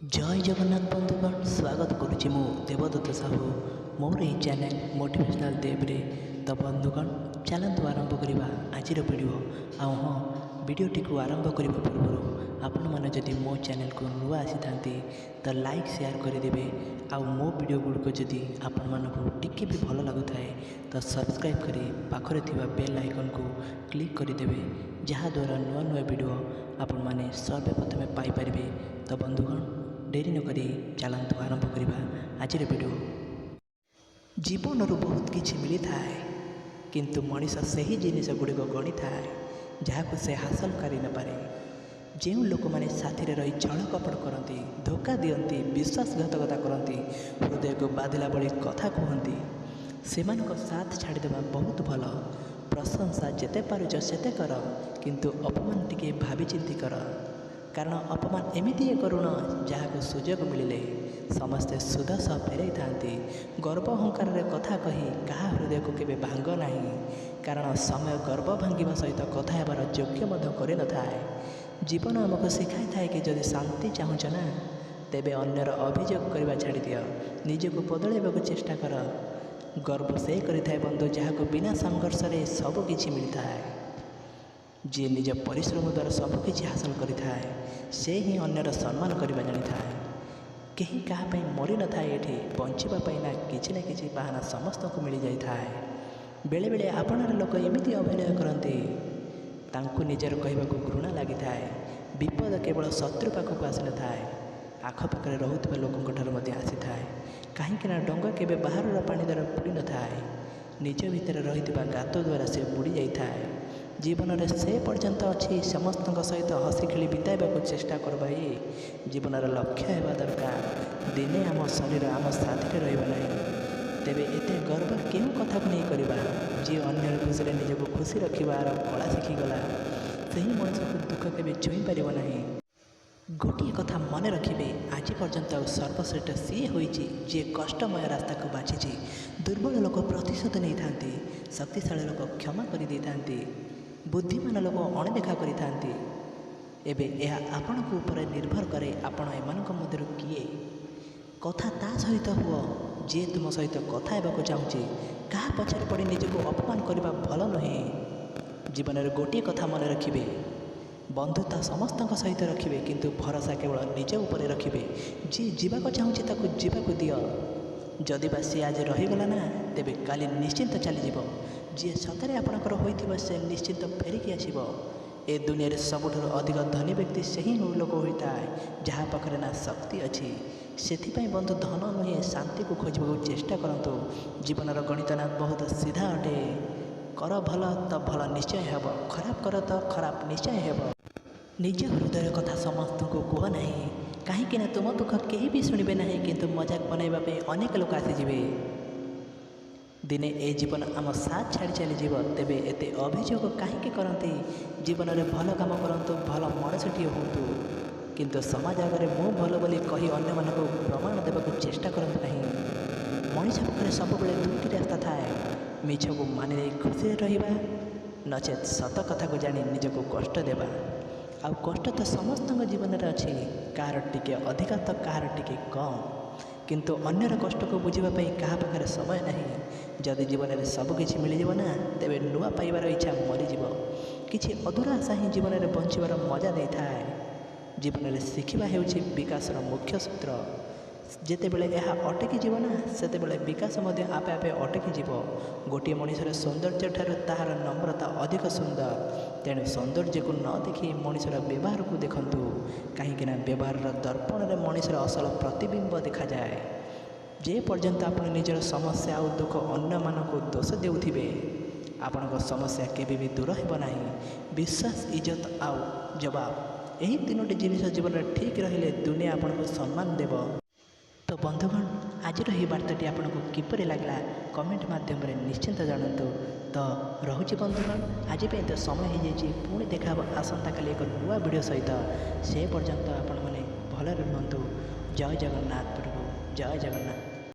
जय जगन्नाथ बंधुगण स्वागत करुच्ची मु देवदत्त साहू मोर यही चैनल मोटिवेशनल देव्रे। तो बंधुगण चलतु आरंभ करवा आज वीडियो हाँ वीडियोटी को आरंभ करने पूर्व आपण मैंने जदि मो चैनल को नुआ आसी था तो लाइक शेयर करदे आउ मो वीडियो गुड़िक जदि आपण मानक टिके भी भल लगुए तो सब्सक्राइब कर पाखरे थिबा बेल आइकन को क्लिक करदे जहाँद्वारा नुआ नुआ वीडियो आपण मैंने सर्वप्रथमे पाइपर। तो बंधुगण डेरी नक चलतु आरंभ करवा आज वीडियो। जीवन बहुत किसी मिली थाए किंतु मनीष से ही जिनिस गुड़िक गणी थाए जहाँ से हासिल कर न पारे। जो लोक मैंने साथी रही छल कपट करती धोखा दियंती विश्वासघातकता करती हृदय को बाधिला बड़ी कथा कहती से साथ छाड़देवा बहुत भल। प्रशंसा जेते पारुच सेते कर किंतु अपमान टिके भावी चिंती कर कारण अपमान एमती एक ऋण जहाँ सुजोग मिले समस्ते सुध सह फेरई था। गर्व अहंकार कथा कही क्या हृदय को केवे भांग ना कारण समय गर्व भांगा सहित कथा हेबार योग्य करे न थाए। जीवन आमको शिखाई थाए कि जदि शांति चाहूच ना तेबे अन्यर अभियोग करने छाड़ी दियो निजको बदलैवाक चेष्टा कर। गर्व से करें बंधु जहाँ को बिना संघर्ष रे सब किछि मिलता है। जी निज परिश्रम द्वारा सबकि हासिल करें से ही अन्यर सम्मान करने जानी था। कहीं क्या मरी न था ये बचापी ना कि बाहाना समस्त को मिल जाए। बेले बेले आपणार लोक एमती अभिनय करते निजर कहवाक घृणा लगी था। विपद केवल शत्रु पाखक आसी न था आखपाखे रोकवा लोक आसी था कहीं डंगा केवे बाहर पानी द्वारा बुड़ी न था निज भितर रही गात द्वारा से बुड़ी जाए। जीवन में से पर्यंत अच्छी समस्त सहित हसी खेली बिताइबाक चेष्टा कर भाई। जीवन लक्ष्य होगा दरकार दिने आम शरीर आम साथी रहा तेरे एत गर्व क्यों कथा को नहीं करवा। जी अन्य खुशी निजक खुशी रखार कला शिखीगला से ही मनुष्य को दुख के छुई पार ना। गोटे कथा मन रखिए आज पर्यंत सर्वश्रेष्ठ सी होए कष्टमय रास्ता को बाछी। दुर्बल लोक प्रतिशोध नहीं था शक्तिशाली लोक क्षमा कर बुद्धिमान लोक अणदेखा करें। आपण को ऊपर निर्भर करे आपण एमानक मध्यरु किए कथा ता सहित हुआ जी तुम सहित कथा हेबाक चाहूँगी क्या पछार पड़ी निजको अपमान करने भल नुहे। जीवन में गोटे कथा मन रखिए बंधुता समस्त सहित रखिए किंतु भरोसा केवल निज उपर रखिए। जी जीवाक चाहूँगी ताकू जीवाक दियो जदि बा सी आज रहीगला ना तेबे काली निश्चिंत चलीज। जी सतरे आपणकर होइथिबा से निश्चिंत फेरिकी आसीबो। ए दुनिया रे सबुठारु अधिक धनी व्यक्ति से ही लोक होता है जहाँ पाखरे ना शक्ति अच्छी। से बंधु धन नुहे शांति को खोजबाक चेष्टा करंतु। जीवनर गणितनाथ बहुत सीधा अटे कर भल तो भल निश्चय हेब खराब कर तो खराब निश्चय हेब। निज हृदय कथा समस्त को कह ना कहीं तुम दुख कहीं भी शुणे ना किंतु मजाक बनवाई अनेक लोक आसीजे। दिने ए जीवन आम साथ छाड़ी चलीज तेबे एते अभियोग कहीं करती। जीवन में भल काम करतु भल मनुष्यटी हूँ किंतु समाज आगे मु भल बोली कही अन्य मानक प्रमाण देवाक चेष्टा करतु नहीं। मनीष पाखे सब दुईटी रास्ता थाए मिछ को मानि खुशी रहा नचेत सत कथा को जानी निजको कष्ट देवा। आ कष्ट तो समस्त जीवन में अच्छी कार टिके अधिका तो कार टिके कम किंतु अन्यर कष्ट को बुझापी क्या पाखे समय ना। जदि जीवन में सबकि मिलज ना तेरे नुआ पाइबार इच्छा मरीज किसी अधूरा आशा ही जीवन में बंचार मजा नहीं थाए। जीवन में शिखा हो विकास मुख्य सूत्र जितेबले यह अटकी जीव ना सेते विकास आपे आपे अटकी जीव। गोटे मनुष्यर सौंदर्य ठार ताहार नम्रता अधिक सुंदर तेणु सौंदर्य को न देखी मनुष्यर व्यवहार को देखु कहीं व्यवहार दर्पण में मनुष्यर असल प्रतिबिंब देखा जाए। जे पर्यंत आप निजर समस्या और दुख अन्य मानक दोष देउथिबे आपणक समस्या केबे भी दूर हेब नाही। विश्वास इज्जत आउ जवाब यही तीनोटी जिनिस जीवन में ठीक रहिले दुनिया आपको सम्मान देव। तो बंधुगण आज यही वार्ताटी आपको किपरि लागला कमेंट माध्यम निश्चिंत जानतु। तो रोचे बंधुगण आज तो समय हो जाए पुणी देखा आसंता काली एक नुआ वीडियो सहित से पर्यंत आपण मैंने भल रुहतु। जय जगन्नाथ प्रभु जय जगन्नाथ।